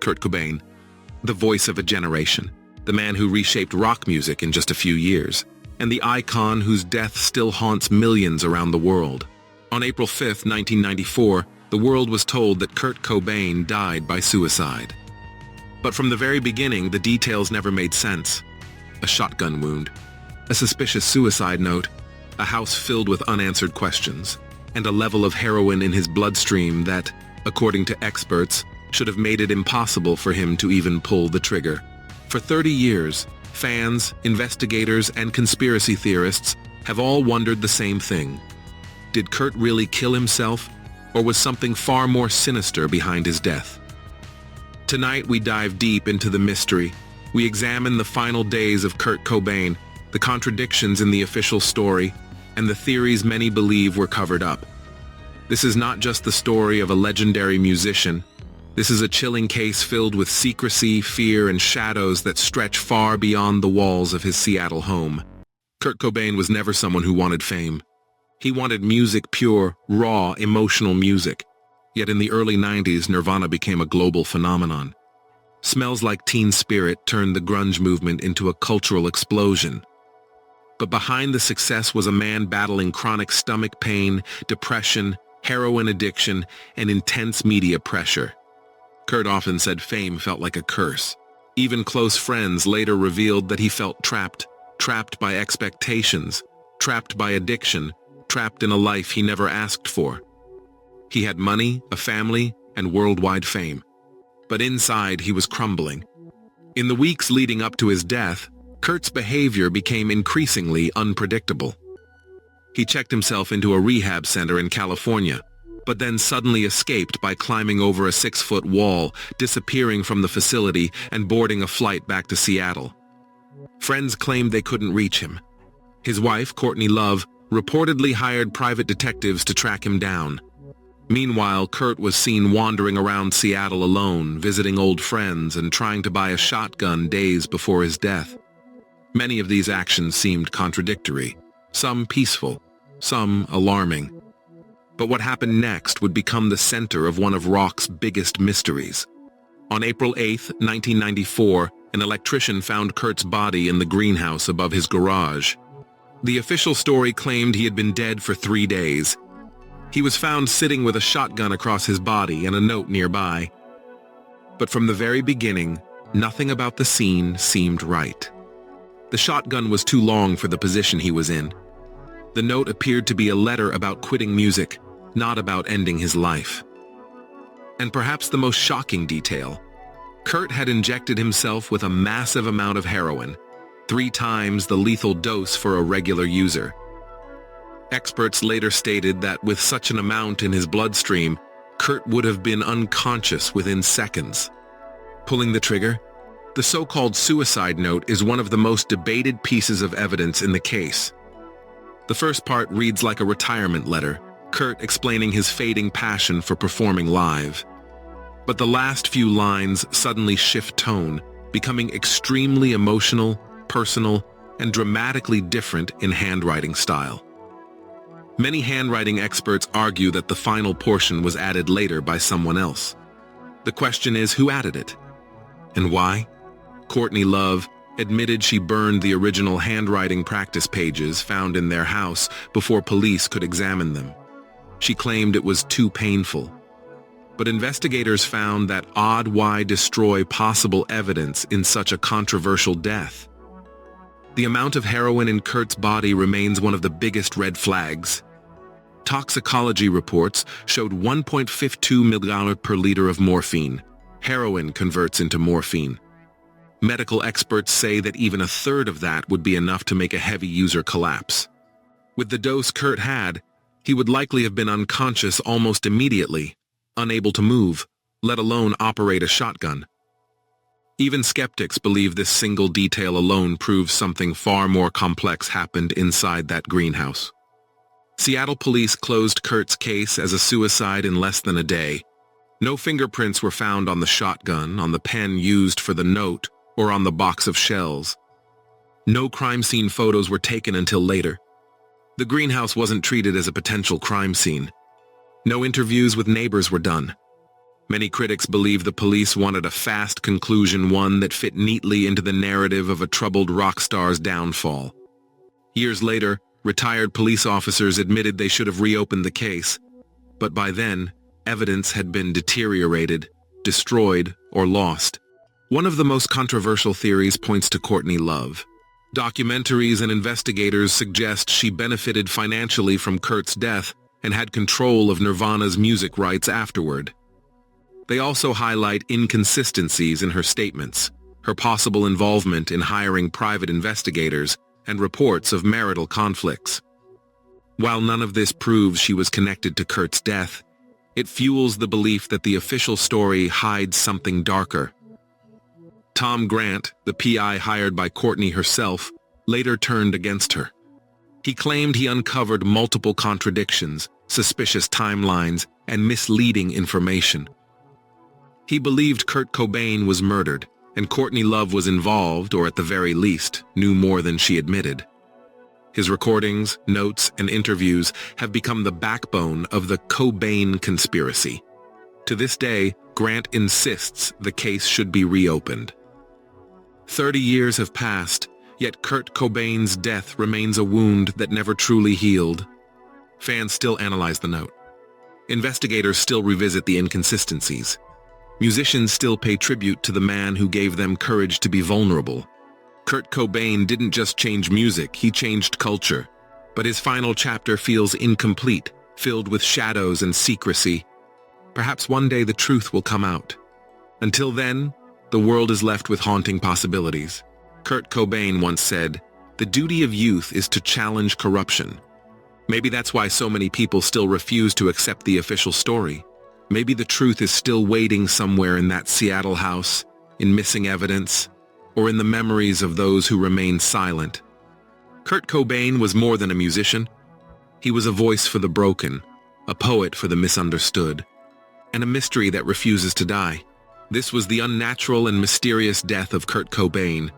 Kurt Cobain, the voice of a generation, the man who reshaped rock music in just a few years, and the icon whose death still haunts millions around the world. On April 5, 1994, the world was told that Kurt Cobain died by suicide. But from the very beginning, the details never made sense. A shotgun wound, a suspicious suicide note, a house filled with unanswered questions, and a level of heroin in his bloodstream that, according to experts, should have made it impossible for him to even pull the trigger. For 30 years, fans, investigators, and conspiracy theorists have all wondered the same thing. Did Kurt really kill himself, or was something far more sinister behind his death? Tonight we dive deep into the mystery. We examine the final days of Kurt Cobain, the contradictions in the official story, and the theories many believe were covered up. This is not just the story of a legendary musician. This is a chilling case filled with secrecy, fear, and shadows that stretch far beyond the walls of his Seattle home. Kurt Cobain was never someone who wanted fame. He wanted music, pure, raw, emotional music. Yet in the early 90s, Nirvana became a global phenomenon. Smells Like Teen Spirit turned the grunge movement into a cultural explosion. But behind the success was a man battling chronic stomach pain, depression, heroin addiction, and intense media pressure. Kurt often said fame felt like a curse. Even close friends later revealed that he felt trapped by expectations, trapped by addiction, trapped in a life he never asked for. He had money, a family, and worldwide fame. But inside, he was crumbling. In the weeks leading up to his death, Kurt's behavior became increasingly unpredictable. He checked himself into a rehab center in California, but then suddenly escaped by climbing over a 6-foot wall, disappearing from the facility, and boarding a flight back to Seattle. Friends claimed they couldn't reach him. His wife, Courtney Love, reportedly hired private detectives to track him down. Meanwhile, Kurt was seen wandering around Seattle alone, visiting old friends and trying to buy a shotgun days before his death. Many of these actions seemed contradictory, some peaceful, some alarming. But what happened next would become the center of one of rock's biggest mysteries. On April 8, 1994, an electrician found Kurt's body in the greenhouse above his garage. The official story claimed he had been dead for 3 days. He was found sitting with a shotgun across his body and a note nearby. But from the very beginning, nothing about the scene seemed right. The shotgun was too long for the position he was in. The note appeared to be a letter about quitting music, not about ending his life. And perhaps the most shocking detail, Kurt had injected himself with a massive amount of heroin, 3 times the lethal dose for a regular user. Experts later stated that with such an amount in his bloodstream, Kurt would have been unconscious within seconds. Pulling the trigger? The so-called suicide note is one of the most debated pieces of evidence in the case. The first part reads like a retirement letter, Kurt explaining his fading passion for performing live. But the last few lines suddenly shift tone, becoming extremely emotional, personal, and dramatically different in handwriting style. Many handwriting experts argue that the final portion was added later by someone else. The question is, who added it? And why? Courtney Love admitted she burned the original handwriting practice pages found in their house before police could examine them. She claimed it was too painful. But investigators found that odd. Why destroy possible evidence in such a controversial death? The amount of heroin in Kurt's body remains one of the biggest red flags. Toxicology reports showed 1.52 mg per liter of morphine. Heroin converts into morphine. Medical experts say that even a third of that would be enough to make a heavy user collapse. With the dose Kurt had, he would likely have been unconscious almost immediately, unable to move, let alone operate a shotgun. Even skeptics believe this single detail alone proves something far more complex happened inside that greenhouse. Seattle police closed Kurt's case as a suicide in less than a day. No fingerprints were found on the shotgun, on the pen used for the note, or on the box of shells. No crime scene photos were taken until later. The greenhouse wasn't treated as a potential crime scene. No interviews with neighbors were done. Many critics believe the police wanted a fast conclusion, one that fit neatly into the narrative of a troubled rock star's downfall. Years later, retired police officers admitted they should have reopened the case, but by then, evidence had been deteriorated, destroyed, or lost. One of the most controversial theories points to Courtney Love. Documentaries and investigators suggest she benefited financially from Kurt's death and had control of Nirvana's music rights afterward. They also highlight inconsistencies in her statements, her possible involvement in hiring private investigators, and reports of marital conflicts. While none of this proves she was connected to Kurt's death, it fuels the belief that the official story hides something darker. Tom Grant, the PI hired by Courtney herself, later turned against her. He claimed he uncovered multiple contradictions, suspicious timelines, and misleading information. He believed Kurt Cobain was murdered, and Courtney Love was involved, or at the very least, knew more than she admitted. His recordings, notes, and interviews have become the backbone of the Cobain conspiracy. To this day, Grant insists the case should be reopened. 30 years have passed, yet Kurt Cobain's death remains a wound that never truly healed. Fans still analyze the note. Investigators still revisit the inconsistencies. Musicians still pay tribute to the man who gave them courage to be vulnerable. Kurt Cobain didn't just change music, he changed culture. But his final chapter feels incomplete, filled with shadows and secrecy. Perhaps one day the truth will come out. Until then, the world is left with haunting possibilities. Kurt Cobain once said, "The duty of youth is to challenge corruption." Maybe that's why so many people still refuse to accept the official story. Maybe the truth is still waiting somewhere in that Seattle house, in missing evidence, or in the memories of those who remain silent. Kurt Cobain was more than a musician. He was a voice for the broken, a poet for the misunderstood, and a mystery that refuses to die. This was the unnatural and mysterious death of Kurt Cobain,